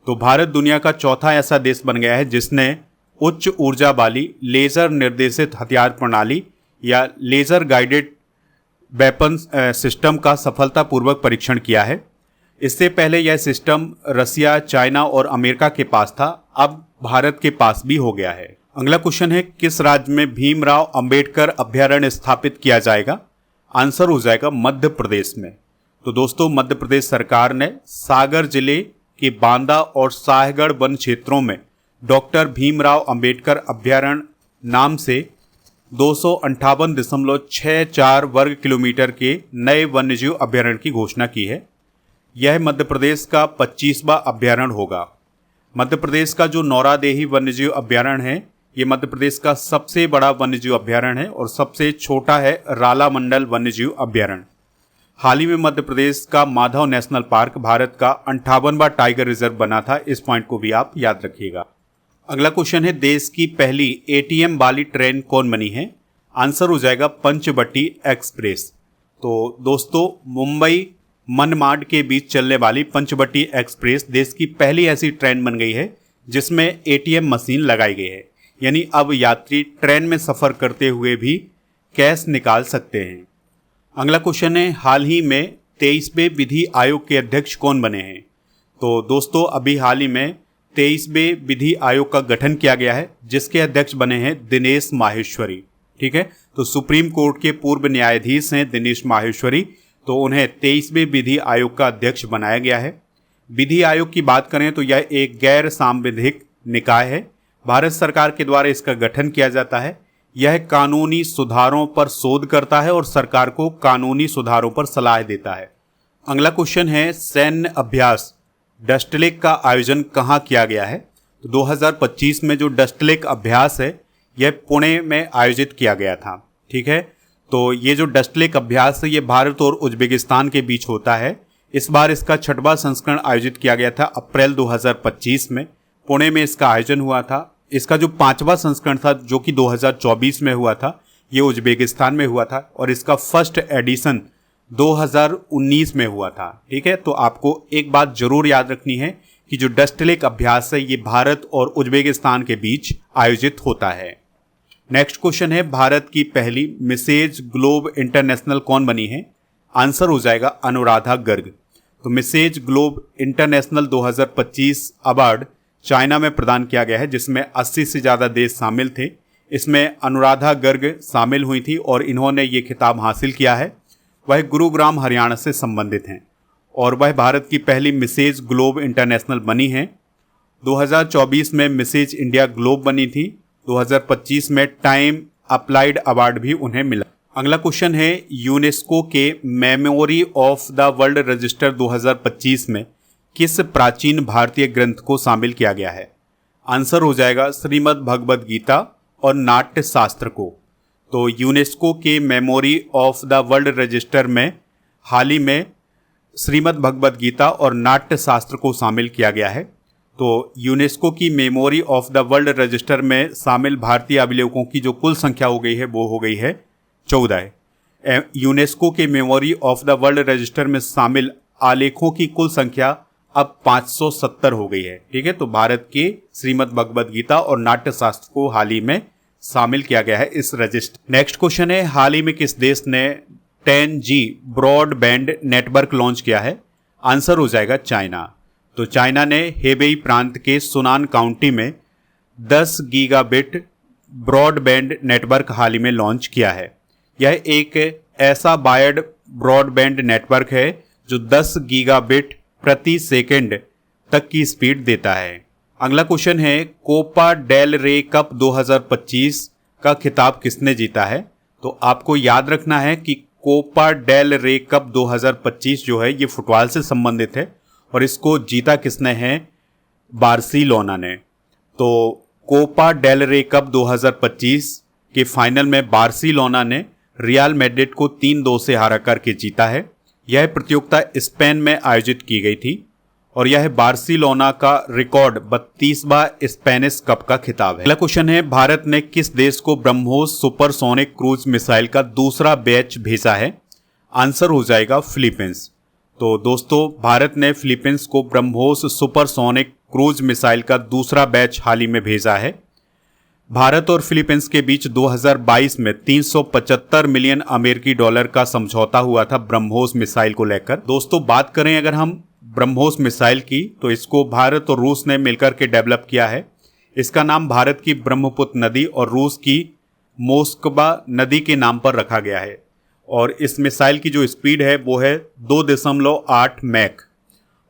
तो भारत दुनिया का चौथा ऐसा देश बन गया है जिसने उच्च ऊर्जा वाली लेजर निर्देशित हथियार प्रणाली या लेजर गाइडेड वेपन सिस्टम का सफलतापूर्वक परीक्षण किया है। इससे पहले यह सिस्टम रसिया, चाइना और अमेरिका के पास था, अब भारत के पास भी हो गया है। अगला क्वेश्चन है, किस राज्य में भीमराव अंबेडकर अभ्यारण्य स्थापित किया जाएगा? आंसर हो जाएगा मध्य प्रदेश में। तो दोस्तों मध्य प्रदेश सरकार ने सागर जिले के बांदा और साहगढ़ वन क्षेत्रों में डॉक्टर भीमराव अंबेडकर अभ्यारण्य नाम से 258.64 वर्ग किलोमीटर के नए वन्यजीव अभ्यारण्य की घोषणा की है। यह मध्य प्रदेश का 25वां अभ्यारण्य होगा। मध्य प्रदेश का जो नौरादेही वन्यजीव अभ्यारण्य है, ये मध्य प्रदेश का सबसे बड़ा वन्यजीव अभ्यारण्य है और सबसे छोटा है रालामंडल वन्यजीव अभ्यारण्य। हाल ही में मध्य प्रदेश का माधव नेशनल पार्क भारत का 58वां टाइगर रिजर्व बना था। इस पॉइंट को भी आप याद रखिएगा। अगला क्वेश्चन है, देश की पहली एटीएम वाली ट्रेन कौन बनी है? आंसर हो जाएगा पंचवटी एक्सप्रेस। तो दोस्तों, मुंबई मनमाड के बीच चलने वाली पंचवटी एक्सप्रेस देश की पहली ऐसी ट्रेन बन गई है जिसमें एटीएम मशीन लगाई गई है। यानी अब यात्री ट्रेन में सफर करते हुए भी कैश निकाल सकते हैं। अगला क्वेश्चन है, हाल ही में 23वें विधि आयोग के अध्यक्ष कौन बने हैं? तो दोस्तों, अभी हाल ही में 23वें विधि आयोग का गठन किया गया है जिसके अध्यक्ष बने हैं दिनेश माहेश्वरी। ठीक है, तो सुप्रीम कोर्ट के पूर्व न्यायाधीश हैं दिनेश माहेश्वरी, तो उन्हें 23वें विधि आयोग का अध्यक्ष बनाया गया है। विधि आयोग की बात करें तो यह एक गैर सांविधिक निकाय है। भारत सरकार के द्वारा इसका गठन किया जाता है। यह कानूनी सुधारों पर शोध करता है और सरकार को कानूनी सुधारों पर सलाह देता है। अगला क्वेश्चन है, सैन्य अभ्यास डस्टलेक का आयोजन कहाँ किया गया है? तो 2025 में जो डस्टलेक अभ्यास है यह पुणे में आयोजित किया गया था। ठीक है, तो ये जो डस्टलेक अभ्यास है ये भारत और उज्बेकिस्तान के बीच होता है। इस बार इसका 6वां संस्करण आयोजित किया गया था अप्रैल 2025 में। पुणे में इसका आयोजन हुआ था। इसका जो 5वां संस्करण था जो कि 2024 में हुआ था, ये उज्बेकिस्तान में हुआ था और इसका फर्स्ट एडिशन 2019 में हुआ था। ठीक है, तो आपको एक बात जरूर याद रखनी है कि जो डस्टलेक अभ्यास है ये भारत और उज्बेकिस्तान के बीच आयोजित होता है। नेक्स्ट क्वेश्चन है, भारत की पहली मिसेज ग्लोब इंटरनेशनल कौन बनी है? आंसर हो जाएगा अनुराधा गर्ग। तो Mrs Globe International 2025 award China में प्रदान किया गया है जिसमें 80 से ज़्यादा देश शामिल थे। इसमें अनुराधा गर्ग शामिल हुई थी और इन्होंने ये खिताब हासिल किया है। वह गुरुग्राम हरियाणा से संबंधित हैं और वह भारत की पहली मिसेज ग्लोब इंटरनेशनल बनी है। 2024 में मिसेज इंडिया ग्लोब बनी थी। 2025 में टाइम अप्लाइड अवार्ड भी उन्हें मिला। अगला क्वेश्चन है, यूनेस्को के memory of the world register 2025 में किस प्राचीन भारतीय ग्रंथ को शामिल किया गया है? आंसर हो जाएगा श्रीमद् भगवद गीता और नाट्य शास्त्र को। तो यूनेस्को के memory of the world register में हाल ही में श्रीमद् भगवद गीता और नाट्य शास्त्र को शामिल किया गया है। तो यूनेस्को की memory of the world register में शामिल भारतीय अभिलेखों की जो कुल संख्या हो गई है वो हो गई है 14। यूनेस्को के memory of the world register में शामिल आलेखों की कुल संख्या अब 570 हो गई है। ठीक है, तो भारत के श्रीमद् भगवद गीता और नाट्य शास्त्र को हाल ही में शामिल किया गया है इस रजिस्टर। नेक्स्ट क्वेश्चन है, हाल ही में किस देश ने 10G ब्रॉडबैंड नेटवर्क लॉन्च किया है? आंसर हो जाएगा चाइना। तो चाइना ने हेबेई प्रांत के सुनान काउंटी में 10 गीगाबिट ब्रॉडबैंड नेटवर्क हाल ही में लॉन्च किया है। यह एक ऐसा वायर्ड ब्रॉडबैंड नेटवर्क है जो 10 गीगाबिट प्रति सेकंड तक की स्पीड देता है। अगला क्वेश्चन है, कोपा डेल रे कप 2025 का खिताब किसने जीता है? तो आपको याद रखना है कि कोपा डेल रे कप 2025 जो है ये फुटबॉल से संबंधित है और इसको जीता किसने है? बार्सिलोना ने। तो कोपा डेल रे कप 2025 के फाइनल में बार्सिलोना ने रियल मैड्रिड को 3-2 से हरा करके जीता है। यह प्रतियोगिता स्पेन में आयोजित की गई थी और यह बार्सिलोना का रिकॉर्ड 32वां स्पेनिश कप का खिताब है। अगला क्वेश्चन है, भारत ने किस देश को ब्रह्मोस सुपरसोनिक क्रूज मिसाइल का दूसरा बैच भेजा है? आंसर हो जाएगा फिलीपींस। तो दोस्तों, भारत ने फिलीपींस को ब्रह्मोस सुपरसोनिक क्रूज मिसाइल का दूसरा बैच हाल ही में भेजा है। भारत और फिलीपींस के बीच 2022 में 375 मिलियन अमेरिकी डॉलर का समझौता हुआ था ब्रह्मोस मिसाइल को लेकर। दोस्तों, बात करें अगर हम ब्रह्मोस मिसाइल की तो इसको भारत और रूस ने मिलकर के डेवलप किया है। इसका नाम भारत की ब्रह्मपुत्र नदी और रूस की मोस्कवा नदी के नाम पर रखा गया है और इस मिसाइल की जो स्पीड है वो है 2.8 मैक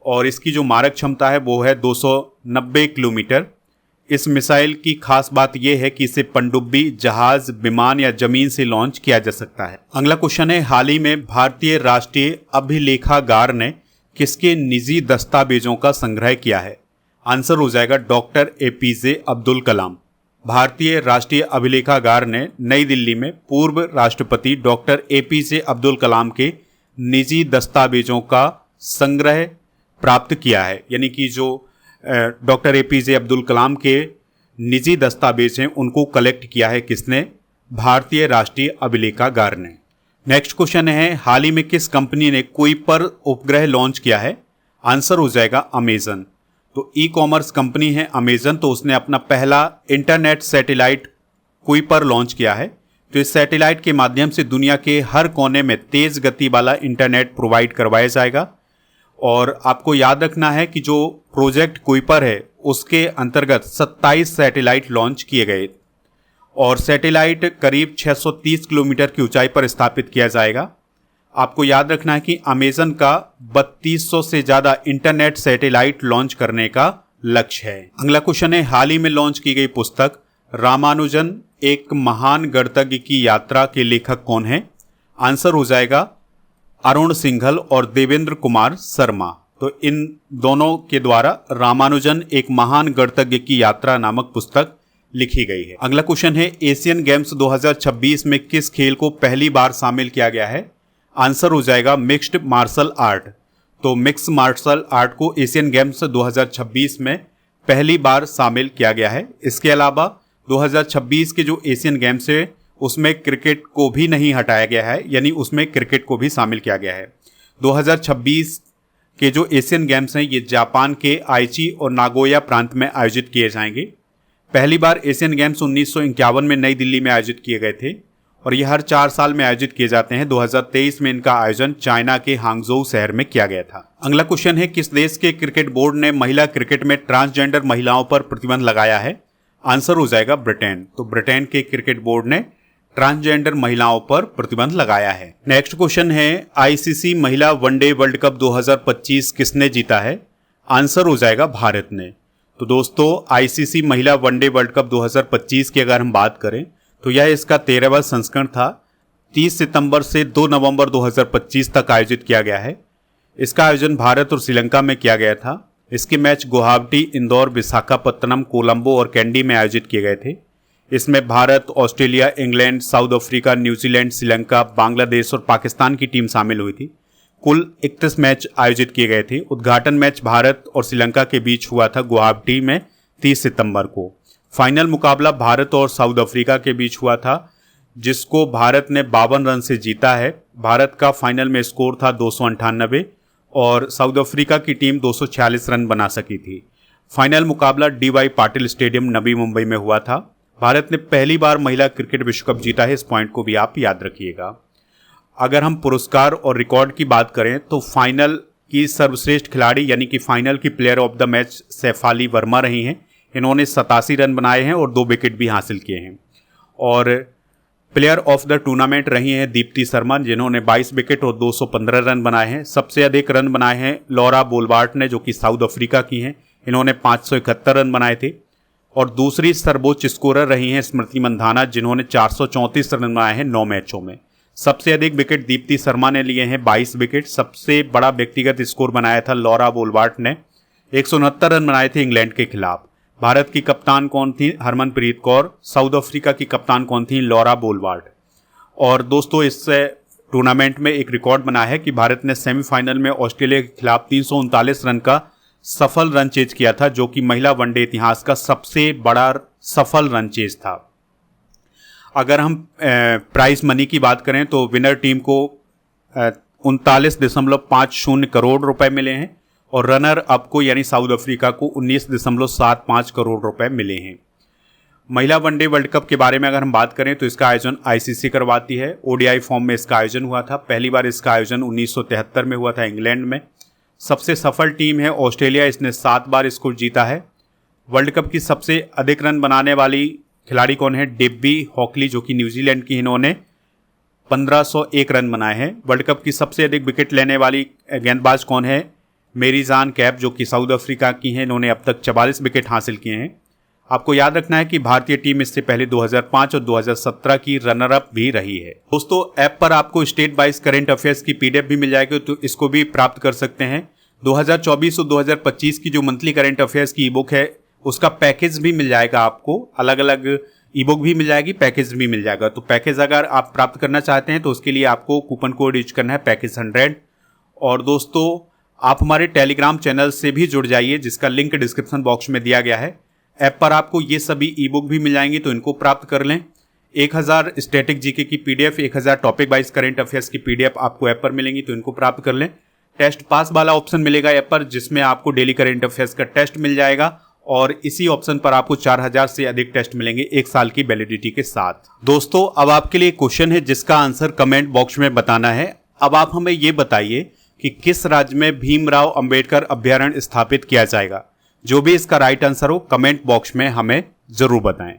और इसकी जो मारक क्षमता है वो है 290 किलोमीटर। इस मिसाइल की खास बात यह है कि इसे पनडुब्बी, जहाज, विमान या जमीन से लॉन्च किया जा सकता है। अगला क्वेश्चन है, हाल ही में भारतीय राष्ट्रीय अभिलेखागार ने किसके निजी दस्तावेजों का संग्रह किया है? आंसर हो जाएगा डॉक्टर एपीजे अब्दुल कलाम। भारतीय राष्ट्रीय अभिलेखागार ने नई दिल्ली में पूर्व राष्ट्रपति डॉक्टर एपीजे अब्दुल कलाम के निजी दस्तावेजों का संग्रह प्राप्त किया है। यानी कि जो डॉक्टर एपीजे अब्दुल कलाम के निजी दस्तावेज हैं उनको कलेक्ट किया है किसने? भारतीय राष्ट्रीय अभिलेखागार ने। नेक्स्ट क्वेश्चन है, हाल ही में किस कंपनी ने कुइपर उपग्रह लॉन्च किया है? आंसर हो जाएगा अमेजन। तो ई कॉमर्स कंपनी है अमेजन, तो उसने अपना पहला इंटरनेट सैटेलाइट कुइपर लॉन्च किया है। तो इस सैटेलाइट के माध्यम से दुनिया के हर कोने में तेज गति वाला इंटरनेट प्रोवाइड करवाया जाएगा। और आपको याद रखना है कि जो प्रोजेक्ट कुइपर है उसके अंतर्गत 27 सैटेलाइट लॉन्च किए गए और सैटेलाइट करीब 630 किलोमीटर की ऊंचाई पर स्थापित किया जाएगा। आपको याद रखना है कि अमेजन का 3200 से ज्यादा इंटरनेट सैटेलाइट लॉन्च करने का लक्ष्य है। अगला क्वेश्चन है, हाल ही में लॉन्च की गई पुस्तक रामानुजन एक महान गणतज्ञ की यात्रा के लेखक कौन है? आंसर हो जाएगा अरुण सिंघल और देवेंद्र कुमार शर्मा। तो इन दोनों के द्वारा रामानुजन एक महान गणतज्ञ की यात्रा नामक पुस्तक लिखी गई है। अगला क्वेश्चन है, एशियन गेम्स 2026 में किस खेल को पहली बार शामिल किया गया है? आंसर हो जाएगा मिक्स्ड मार्शल आर्ट। तो मिक्स मार्शल आर्ट को एशियन गेम्स 2026 में पहली बार शामिल किया गया है। इसके अलावा 2026 के जो एशियन गेम्स है उसमें क्रिकेट को भी नहीं हटाया गया है, यानी उसमें क्रिकेट को भी शामिल किया गया है। 2026 के जो एशियन गेम्स हैं ये जापान के आइची और नागोया प्रांत में आयोजित किए जाएंगे। पहली बार एशियन गेम्स 1951 में नई दिल्ली में आयोजित किए गए थे और ये हर 4 साल में आयोजित किए जाते हैं। 2023 में इनका आयोजन चाइना के हांगझोउ शहर में किया गया था। अगला क्वेश्चन है, किस देश के क्रिकेट बोर्ड ने महिला क्रिकेट में ट्रांसजेंडर महिलाओं पर प्रतिबंध लगाया है? आंसर हो जाएगा ब्रिटेन। तो ब्रिटेन के क्रिकेट बोर्ड ने ट्रांसजेंडर महिलाओं पर प्रतिबंध लगाया है। नेक्स्ट क्वेश्चन है, आईसीसी महिला वनडे वर्ल्ड कप 2025 किसने जीता है? आंसर हो जाएगा भारत ने। तो दोस्तों, आईसीसी महिला वनडे वर्ल्ड कप 2025 की अगर हम बात करें तो यह इसका 13वां संस्करण था। 30 सितंबर से 2 नवंबर 2025 तक आयोजित किया गया है। इसका आयोजन भारत और श्रीलंका में किया गया था। इसके मैच गुवाहाटी, इंदौर, विशाखापत्तनम, कोलंबो और कैंडी में आयोजित किए गए थे। इसमें Bharat, Australia, England, south Africa, New Zealand, Sri Lanka, Bangladesh और पाकिस्तान की टीम शामिल हुई थी। कुल 31 मैच आयोजित किए गए थे। उद्घाटन मैच भारत और श्रीलंका के बीच हुआ था गुवाहाटी में 30 सितंबर को। फाइनल मुकाबला भारत और साउथ अफ्रीका के बीच हुआ था जिसको भारत ने 52 रन से जीता है। भारत का फाइनल में स्कोर था 298 और साउथ अफ्रीका की टीम 246 रन बना सकी थी। फाइनल मुकाबला डीवाई पाटिल स्टेडियम नवी मुंबई में हुआ था। भारत ने पहली बार महिला क्रिकेट विश्व कप जीता है, इस पॉइंट को भी आप याद रखिएगा। अगर हम पुरस्कार और रिकॉर्ड की बात करें तो फाइनल की सर्वश्रेष्ठ खिलाड़ी यानी कि फाइनल की player of the match Shafali Verma रही हैं। इन्होंने 87 रन बनाए हैं और 2 विकेट भी हासिल किए हैं। और प्लेयर ऑफ द टूर्नामेंट रही हैं दीप्ति शर्मा जिन्होंने 22 विकेट और 215 रन बनाए हैं। सबसे अधिक रन बनाए हैं लॉरा बोलबार्ट ने जो कि साउथ अफ्रीका की हैं। इन्होंने 571 रन बनाए थे। और दूसरी सर्वोच्च स्कोरर रही हैं स्मृति मंधाना जिन्होंने 434 रन बनाए हैं 9 मैचों में। सबसे अधिक विकेट दीप्ति शर्मा ने लिए हैं 22 विकेट। सबसे बड़ा व्यक्तिगत स्कोर बनाया था लॉरा बोलबार्ट ने 169 रन बनाए थे इंग्लैंड के खिलाफ। भारत की कप्तान कौन थी? हरमनप्रीत कौर। साउथ अफ्रीका की कप्तान कौन थी? लॉरा बोलबार्ट। और दोस्तों, इस टूर्नामेंट में एक रिकॉर्ड बना है कि भारत ने सेमीफाइनल में ऑस्ट्रेलिया के खिलाफ 339 रन का सफल रन चेज किया था जो कि महिला वनडे इतिहास का सबसे बड़ा सफल रन चेज था। अगर हम प्राइज मनी की बात करें तो विनर टीम को 39.50 करोड़ रुपए मिले हैं और रनर अप को यानी साउथ अफ्रीका को 19.75 करोड़ रुपए मिले हैं। महिला वनडे वर्ल्ड कप के बारे में अगर हम बात करें तो इसका आयोजन आईसीसी करवाती है। ओडीआई फॉर्म में इसका आयोजन हुआ था। पहली बार इसका आयोजन 1973 में हुआ था इंग्लैंड में। सबसे सफल टीम है ऑस्ट्रेलिया, इसने 7 बार इसको जीता है। वर्ल्ड कप की सबसे अधिक रन बनाने वाली खिलाड़ी कौन है? डेब्बी हॉकली जो कि न्यूजीलैंड की, इन्होंने 1501 रन बनाए हैं। वर्ल्ड कप की सबसे अधिक विकेट लेने वाली गेंदबाज कौन है? मेरीजान कैप जो कि साउथ अफ्रीका की हैं। इन्होंने अब तक 44 विकेट हासिल किए हैं। आपको याद रखना है कि भारतीय टीम इससे पहले 2005 और 2017 की रनर अप भी रही है। दोस्तों, ऐप पर आपको स्टेट वाइज करंट अफेयर्स की पीडीएफ भी मिल जाएगी तो इसको भी प्राप्त कर सकते हैं। 2024 और 2025 की जो मंथली करंट अफेयर्स की ई बुक है उसका पैकेज भी मिल जाएगा आपको, अलग अलग ई बुक भी मिल जाएगी, पैकेज भी मिल जाएगा। तो पैकेज अगर आप प्राप्त करना चाहते हैं तो उसके लिए आपको कूपन कोड यूज करना है पैकेज 100। और दोस्तों आप हमारे टेलीग्राम चैनल से भी जुड़ जाइए जिसका लिंक डिस्क्रिप्शन बॉक्स में दिया गया है। ऐप पर आपको ये सभी ई बुक भी मिल जाएंगी, तो इनको प्राप्त कर लें। 1000 स्टैटिक जीके की PDF, 1000 topic wise current affairs की पीडीएफ आपको ऐप पर मिलेंगी, तो इनको प्राप्त कर लें। टेस्ट पास वाला ऑप्शन मिलेगा ऐप पर, जिसमें आपको डेली करंट अफेयर्स का टेस्ट मिल जाएगा और इसी ऑप्शन पर आपको 4000 से अधिक टेस्ट मिलेंगे 1 साल की वैलिडिटी के साथ। दोस्तों अब आपके लिए क्वेश्चन है जिसका आंसर कमेंट बॉक्स में बताना है। अब आप हमें ये बताइए कि किस राज्य में भीमराव अंबेडकर अभ्यारण्य स्थापित किया जाएगा। जो भी इसका राइट आंसर हो कमेंट बॉक्स में हमें जरूर बताएं।